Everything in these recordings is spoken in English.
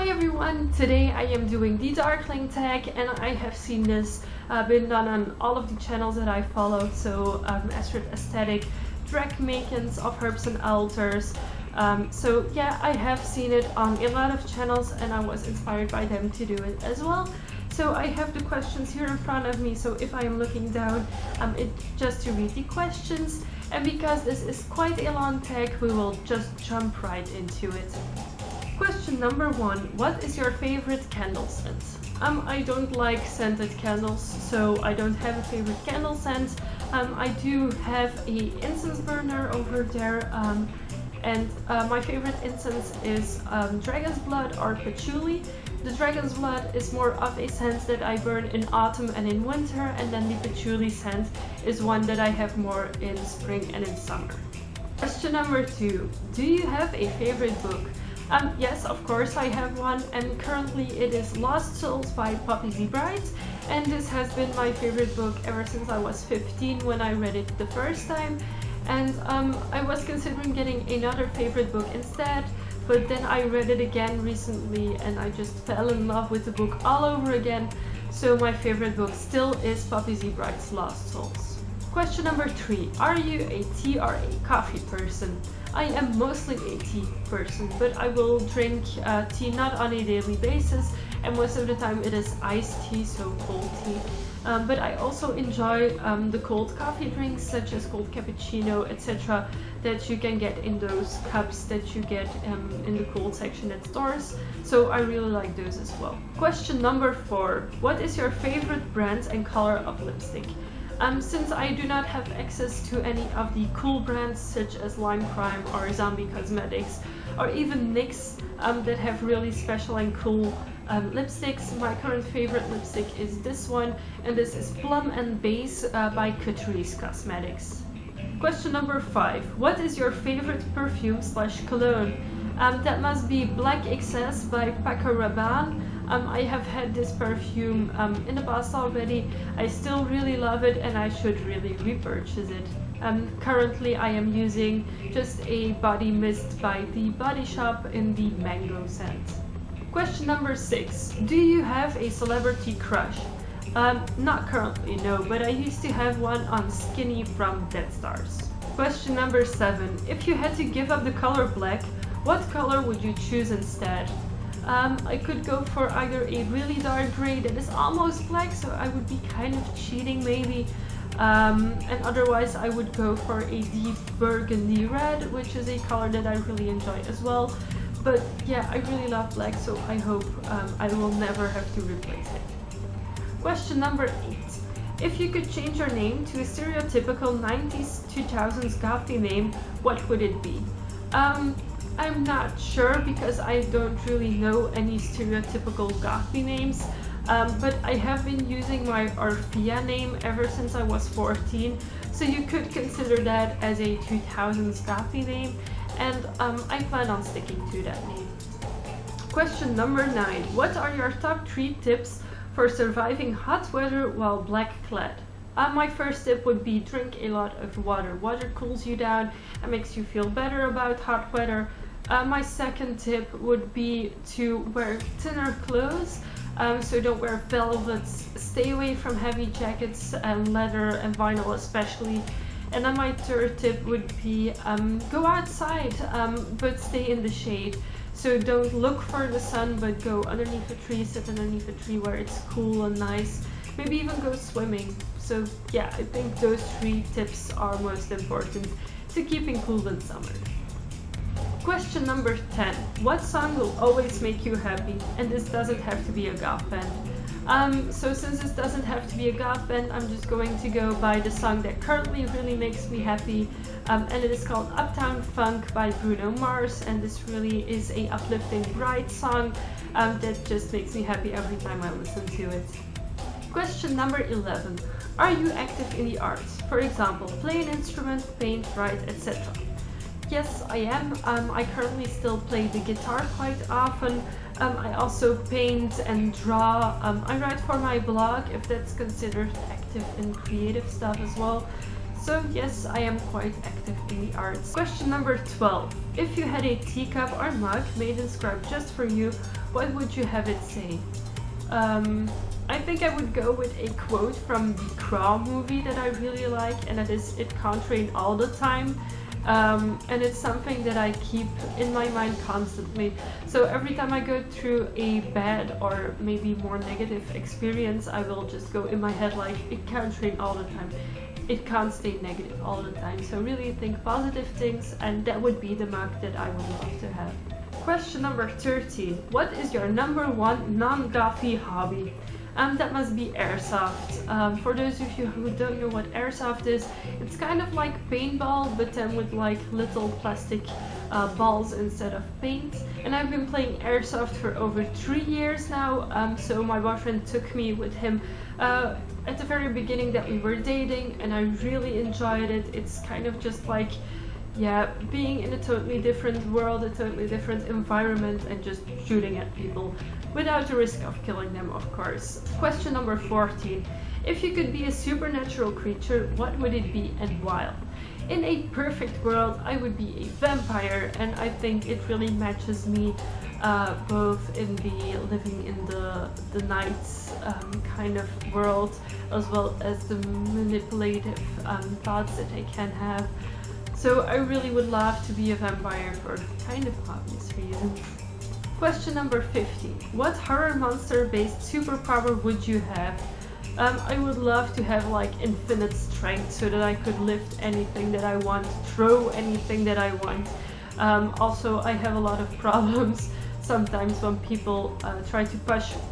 Hi everyone! Today I am doing the Darkling tag, and I have seen this been done on all of the channels that I followed, so Astrid Aesthetic, Drag Makins of Herbs and Altars. So yeah, I have seen it on a lot of channels and I was inspired by them to do it as well. So I have the questions here in front of me, so if I am looking down, it's just to read the questions. And because this is quite a long tag, we will just jump right into it. Question number 1. What is your favorite candle scent? I don't like scented candles, so I don't have a favorite candle scent. I do have a incense burner over there, and my favorite incense is dragon's blood or patchouli. The dragon's blood is more of a scent that I burn in autumn and in winter, and then the patchouli scent is one that I have more in spring and in summer. Question number 2. Do you have a favorite book? Yes, of course I have one, and currently it is Lost Souls by Poppy Z. Bright, and this has been my favorite book ever since I was 15 when I read it the first time. And I was considering getting another favorite book instead, but then I read it again recently and I just fell in love with the book all over again. So my favorite book still is Poppy Z. Bright's Lost Souls. Question number 3. Are you a tea or a coffee person? I am mostly a tea person, but I will drink tea not on a daily basis, and most of the time it is iced tea, so cold tea. But I also enjoy the cold coffee drinks such as cold cappuccino, etc. that you can get in those cups that you get in the cold section at stores. So I really like those as well. Question number 4. What is your favorite brand and color of lipstick? Since I do not have access to any of the cool brands such as Lime Crime or Zombie Cosmetics or even NYX that have really special and cool lipsticks, my current favorite lipstick is this one, and this is Plum and Base by Catrice Cosmetics. Question number 5. What is your favorite perfume / cologne? That must be Black Excess by Paco Rabanne. I have had this perfume in the past already. I still really love it and I should really repurchase it. Currently I am using just a body mist by The Body Shop in the mango scent. Question number 6. Do you have a celebrity crush? Not currently, no, but I used to have one on Skinny from Dead Stars. Question number 7. If you had to give up the color black, what color would you choose instead? I could go for either a really dark gray that is almost black, so I would be kind of cheating maybe, and otherwise I would go for a deep burgundy red, which is a color that I really enjoy as well. But yeah, I really love black, so I hope I will never have to replace it. Question number 8. If you could change your name to a stereotypical 90s 2000s gothy name, what would it be? I'm not sure because I don't really know any stereotypical gothy names, but I have been using my Orphea name ever since I was 14, so you could consider that as a 2000s gothy name, and I plan on sticking to that name. Question number 9. What are your top 3 tips for surviving hot weather while black clad? My first tip would be drink a lot of water. Water cools you down and makes you feel better about hot weather. My second tip would be to wear thinner clothes, so don't wear velvets, stay away from heavy jackets and leather and vinyl especially. And then my third tip would be go outside, but stay in the shade. So don't look for the sun, but go underneath a tree, sit underneath a tree where it's cool and nice. Maybe even go swimming. So yeah, I think those 3 tips are most important to keeping cool in summer. Question number 10. What song will always make you happy? And this doesn't have to be a goth band. So since this doesn't have to be a goth band, I'm just going to go by the song that currently really makes me happy, and it is called Uptown Funk by Bruno Mars, and this really is a uplifting, bright song that just makes me happy every time I listen to it. Question number 11. Are you active in the arts? For example, play an instrument, paint, write, etc. Yes, I am. I currently still play the guitar quite often. I also paint and draw. I write for my blog, if that's considered active in creative stuff as well. So yes, I am quite active in the arts. Question number 12. If you had a teacup or mug made inscribed just for you, what would you have it say? I think I would go with a quote from the Crawl movie that I really like, and that is, "It can't rain all the time." And it's something that I keep in my mind constantly. So every time I go through a bad or maybe more negative experience, I will just go in my head like, it can't rain all the time. It can't stay negative all the time. So really think positive things, and that would be the mug that I would love to have. Question number 13. What is your number one non-gothy hobby? That must be airsoft. For those of you who don't know what airsoft is, it's kind of like paintball, but then with like little plastic balls instead of paint. And I've been playing airsoft for over 3 years now, so my boyfriend took me with him at the very beginning that we were dating, and I really enjoyed it. It's kind of just like, yeah, being in a totally different world, a totally different environment, and just shooting at people without the risk of killing them, of course. Question number 14. If you could be a supernatural creature, what would it be and why? In a perfect world, I would be a vampire, and I think it really matches me both in the living in the night kind of world, as well as the manipulative thoughts that I can have. So I really would love to be a vampire for kind of obvious reasons. Question number 15. What horror monster based superpower would you have? I would love to have like infinite strength so that I could lift anything that I want, throw anything that I want. Also, I have a lot of problems sometimes when people try to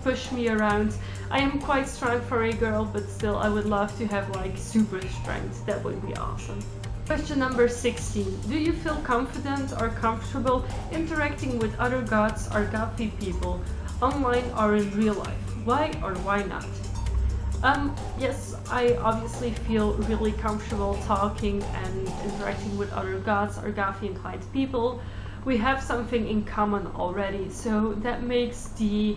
push me around. I am quite strong for a girl, but still I would love to have like super strength. That would be awesome. Question number 16. Do you feel confident or comfortable interacting with other goths or gothy people, online or in real life? Why or why not? Yes, I obviously feel really comfortable talking and interacting with other goths or gothy inclined people. We have something in common already, so that makes the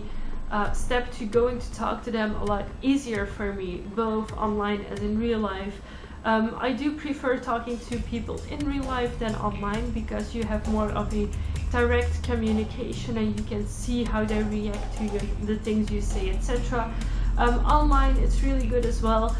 step to going to talk to them a lot easier for me, both online as in real life. I do prefer talking to people in real life than online, because you have more of a direct communication and you can see how they react to the things you say, etc. Online it's really good as well,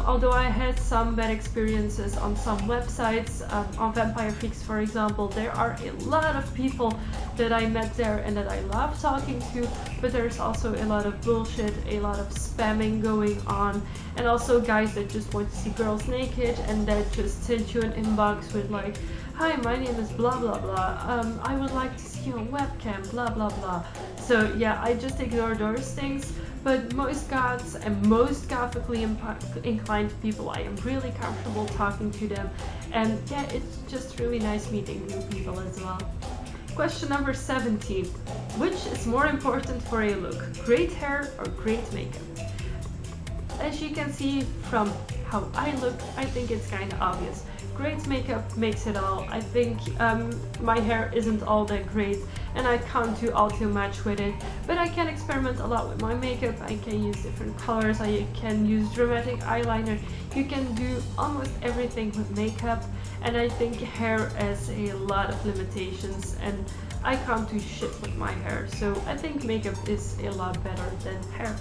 although I had some bad experiences on some websites. On Vampire Freaks, for example, there are a lot of people that I met there and that I love talking to, but there's also a lot of bullshit, a lot of spamming going on, and also guys that just want to see girls naked and that just send you an inbox with like, "Hi, my name is blah blah blah, I would like to see you on webcam, blah blah blah." So yeah, I just ignore those things. But most goths and most gothically inclined people, I am really comfortable talking to them, and yeah, it's just really nice meeting new people as well. Question number 17. Which is more important for a look, great hair or great makeup? As you can see from how I look, I think it's kind of obvious. Great makeup makes it all. I think my hair isn't all that great and I can't do all too much with it, but I can experiment a lot with my makeup. I can use different colors, I can use dramatic eyeliner. You can do almost everything with makeup, and I think hair has a lot of limitations and I can't do shit with my hair, so I think makeup is a lot better than hair.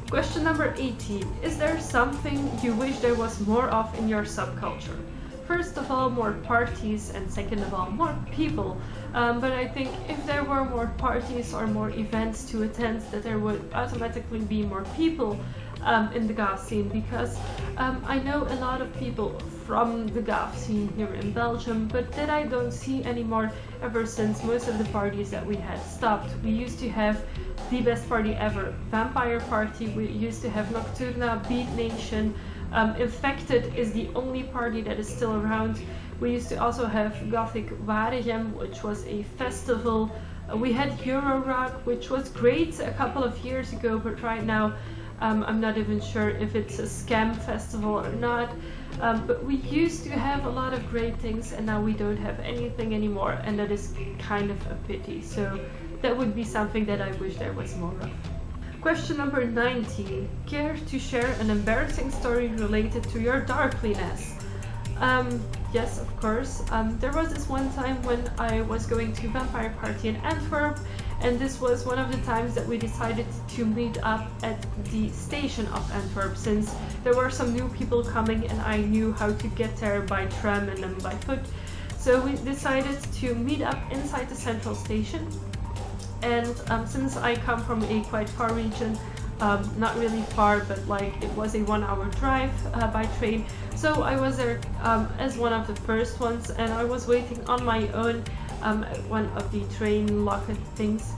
Question number 18. Is there something you wish there was more of in your subculture? First of all, more parties, and second of all, more people. But I think if there were more parties or more events to attend, that there would automatically be more people in the goth scene, because I know a lot of people from the goth scene here in Belgium, but that I don't see anymore ever since most of the parties that we had stopped. We used to have the best party ever, Vampire Party. We used to have Nocturna, Beat Nation. Infected is the only party that is still around. We used to also have Gothic Waregem, which was a festival. We had Euro Rock, which was great a couple of years ago, but right now I'm not even sure if it's a scam festival or not. But we used to have a lot of great things, and now we don't have anything anymore, and that is kind of a pity. So that would be something that I wish there was more of. Question number 19. Care to share an embarrassing story related to your darkliness? Yes, of course. There was this one time when I was going to Vampire Party in Antwerp, and this was one of the times that we decided to meet up at the station of Antwerp, since there were some new people coming and I knew how to get there by tram and then by foot. So we decided to meet up inside the central station, and since I come from a quite far region, not really far, but like it was a 1 hour drive by train, so I was there as one of the first ones, and I was waiting on my own at one of the train locker things,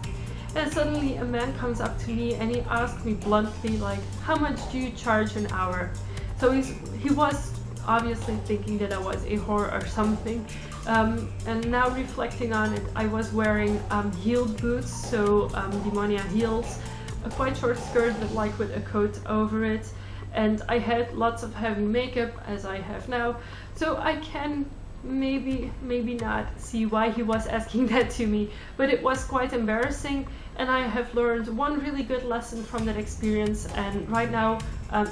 and suddenly a man comes up to me and he asked me bluntly, like, how much do you charge an hour? So he was obviously thinking that I was a whore or something, and now reflecting on it, I was wearing heeled boots, so demonia heels, a quite short skirt but like with a coat over it, and I had lots of heavy makeup as I have now, so I can maybe not see why he was asking that to me, but it was quite embarrassing, and I have learned one really good lesson from that experience. And right now,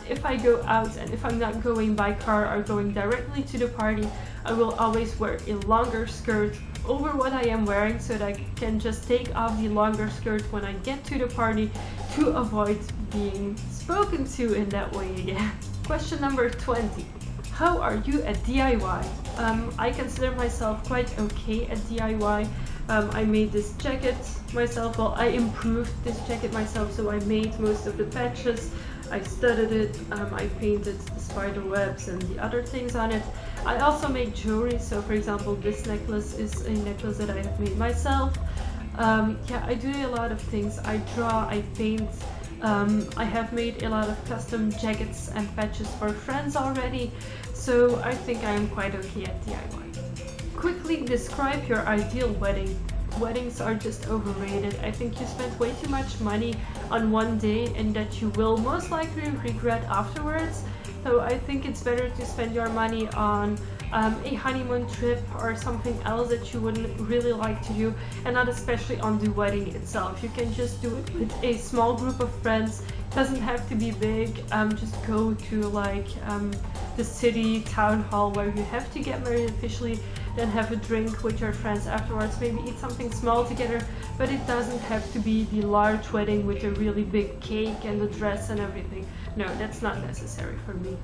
if I go out and if I'm not going by car or going directly to the party, I will always wear a longer skirt over what I am wearing, so that I can just take off the longer skirt when I get to the party to avoid being spoken to in that way again. Question number 20. How are you at DIY? I consider myself quite okay at DIY. I made this jacket myself, well, I improved this jacket myself, so I made most of the patches, I studied it, I painted the spider webs and the other things on it. I also make jewelry, so for example this necklace is a necklace that I have made myself. Yeah, I do a lot of things. I draw, I paint, I have made a lot of custom jackets and patches for friends already, so I think I am quite okay at DIY. Quickly describe your ideal wedding. Weddings are just overrated. I think you spend way too much money on one day and that you will most likely regret afterwards. So I think it's better to spend your money on a honeymoon trip or something else that you wouldn't really like to do, and not especially on the wedding itself. You can just do it with a small group of friends. It doesn't have to be big. Just go to like the city town hall where you have to get married officially, then have a drink with your friends afterwards, maybe eat something small together, but it doesn't have to be the large wedding with a really big cake and the dress and everything. No, that's not necessary for me.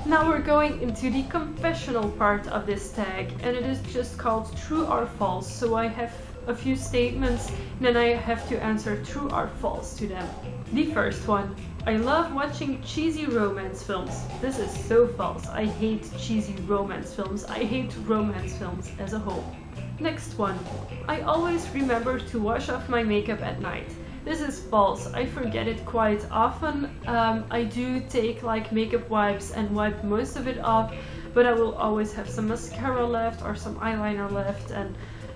Now we're going into the confessional part of this tag, and it is just called true or false. So I have a few statements and then I have to answer true or false to them. The first one: I love watching cheesy romance films. This is so false. I hate cheesy romance films. I hate romance films as a whole. Next one: I always remember to wash off my makeup at night. This is false. I forget it quite often. I do take like makeup wipes and wipe most of it off, but I will always have some mascara left or some eyeliner left, and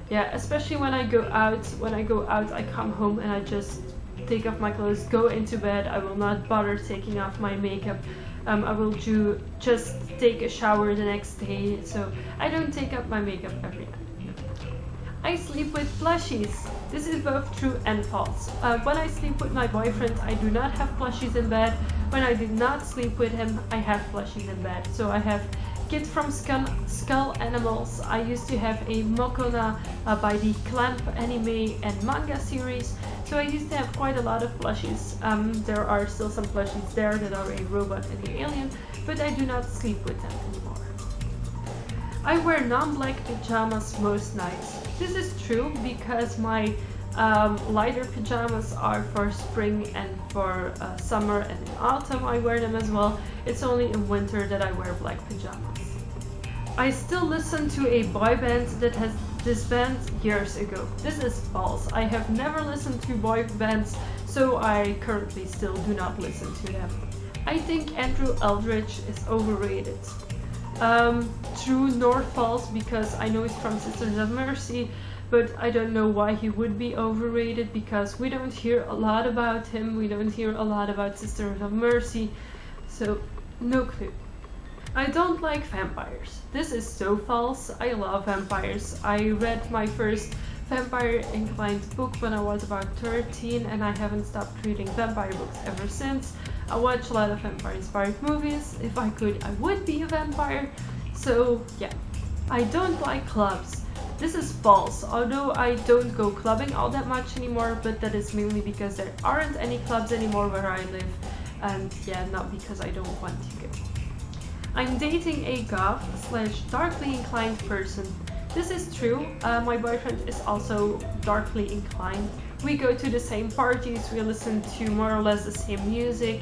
yeah, especially when I go out. When I go out, I come home and I just take off my clothes, go into bed. I will not bother taking off my makeup. I will just take a shower the next day, so I don't take up my makeup every night. I sleep with plushies. This is both true and false. When I sleep with my boyfriend, I do not have plushies in bed. When I did not sleep with him, I have plushies in bed. So I have Kid from Skull Animals. I used to have a Mokona by the Clamp anime and manga series. So I used to have quite a lot of plushies. There are still some plushies there that are a robot and an alien, but I do not sleep with them anymore. I wear non-black pajamas most nights. This is true because my lighter pajamas are for spring and for summer, and in autumn I wear them as well. It's only in winter that I wear black pajamas. I still listen to a boy band that has disbanded years ago. This is false. I have never listened to boy bands, so I currently still do not listen to them. I think Andrew Eldridge is overrated. True nor false, because I know he's from Sisters of Mercy, but I don't know why he would be overrated, because we don't hear a lot about him, we don't hear a lot about Sisters of Mercy, so no clue. I don't like vampires. This is so false. I love vampires. I read my first vampire-inclined book when I was about 13, and I haven't stopped reading vampire books ever since. I watch a lot of vampire-inspired movies. If I could, I would be a vampire. So yeah. I don't like clubs. This is false, although I don't go clubbing all that much anymore, but that is mainly because there aren't any clubs anymore where I live, and yeah, not because I don't want to go. I'm dating a goth / darkly inclined person. This is true. My boyfriend is also darkly inclined. We go to the same parties, we listen to more or less the same music.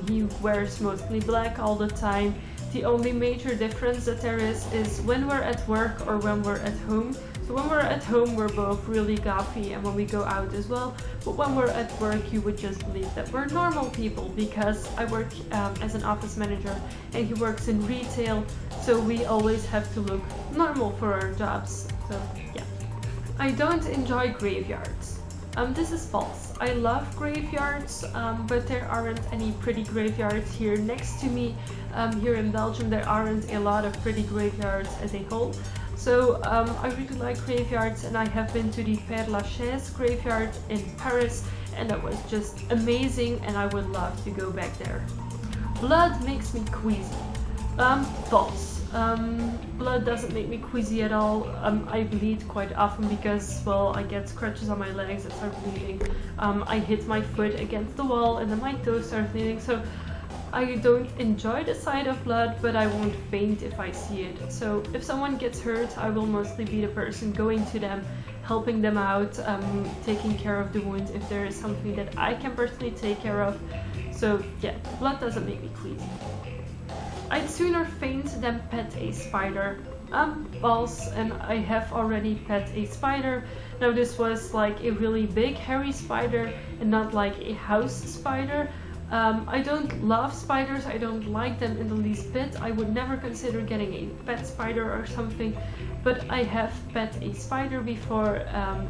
He wears mostly black all the time. The only major difference that there is when we're at work or when we're at home. So when we're at home, we're both really gothy, and when we go out as well. But when we're at work, you would just believe that we're normal people, because I work as an office manager and he works in retail, so we always have to look normal for our jobs. So yeah. I don't enjoy graveyards. This is false. I love graveyards, but there aren't any pretty graveyards here next to me. Here in Belgium there aren't a lot of pretty graveyards as a whole. So I really like graveyards, and I have been to the Père Lachaise graveyard in Paris, and that was just amazing, and I would love to go back there. Blood makes me queasy. False. Blood doesn't make me queasy at all. I bleed quite often because, well, I get scratches on my legs that start bleeding. I hit my foot against the wall and then my toes start bleeding. So I don't enjoy the sight of blood, but I won't faint if I see it. So if someone gets hurt, I will mostly be the person going to them, helping them out, taking care of the wound if there is something that I can personally take care of. So yeah, blood doesn't make me queasy. I'd sooner faint than pet a spider. False, and I have already pet a spider. Now this was like a really big hairy spider and not like a house spider. I don't love spiders, I don't like them in the least bit. I would never consider getting a pet spider or something, but I have pet a spider before.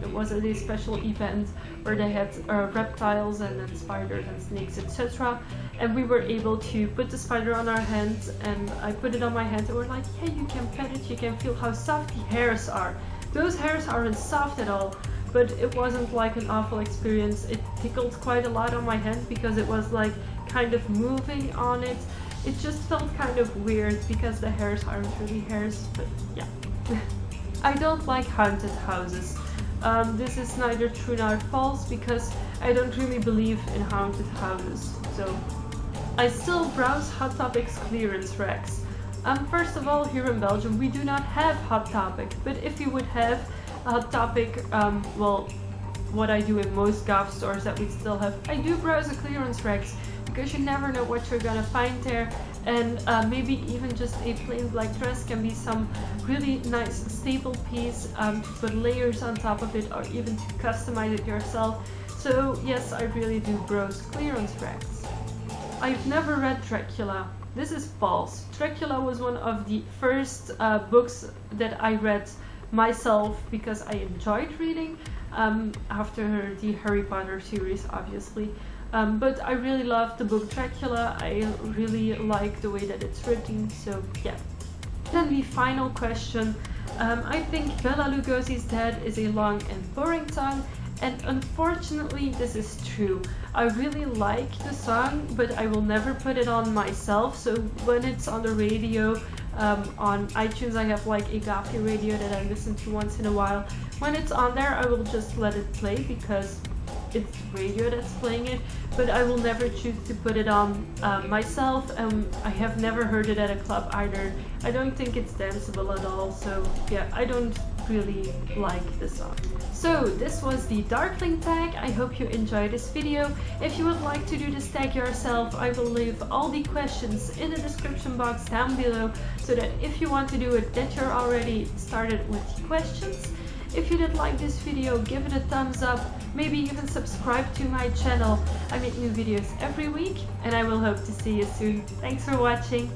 It was at a special event where they had reptiles and then spiders and snakes, etc. And we were able to put the spider on our hand, and I put it on my hand and we're like, yeah, you can pet it, you can feel how soft the hairs are. Those hairs aren't soft at all. But it wasn't like an awful experience. It tickled quite a lot on my hand because it was like kind of moving on it. It just felt kind of weird because the hairs aren't really hairs, but yeah. I don't like haunted houses. This is neither true nor false because I don't really believe in haunted houses. So I still browse Hot Topic's clearance racks. First of all, here in Belgium we do not have Hot Topic, but if you would have Hot Topic, well, what I do in most goth stores that we still have, I do browse the clearance racks because you never know what you're gonna find there, and maybe even just a plain black dress can be some really nice staple piece to put layers on top of it, or even to customize it yourself. So yes, I really do browse clearance racks. I've never read Dracula. This is false. Dracula was one of the first books that I read myself because I enjoyed reading after the Harry Potter series, obviously. But I really love the book Dracula. I really like the way that it's written, so yeah. Then the final question. I think Bela Lugosi's Dead is a long and boring song, and unfortunately this is true. I really like the song, but I will never put it on myself, so when it's on the radio, on iTunes I have like a gothy radio that I listen to once in a while. When it's on there I will just let it play because it's radio that's playing it, but I will never choose to put it on myself, and I have never heard it at a club either. I don't think it's danceable at all, so yeah, I don't really like the song. So this was the Darkling tag. I hope you enjoyed this video. If you would like to do this tag yourself, I will leave all the questions in the description box down below, so that if you want to do it, that you're already started with the questions. If you did like this video, give it a thumbs up, maybe even subscribe to my channel. I make new videos every week, and I will hope to see you soon. Thanks for watching.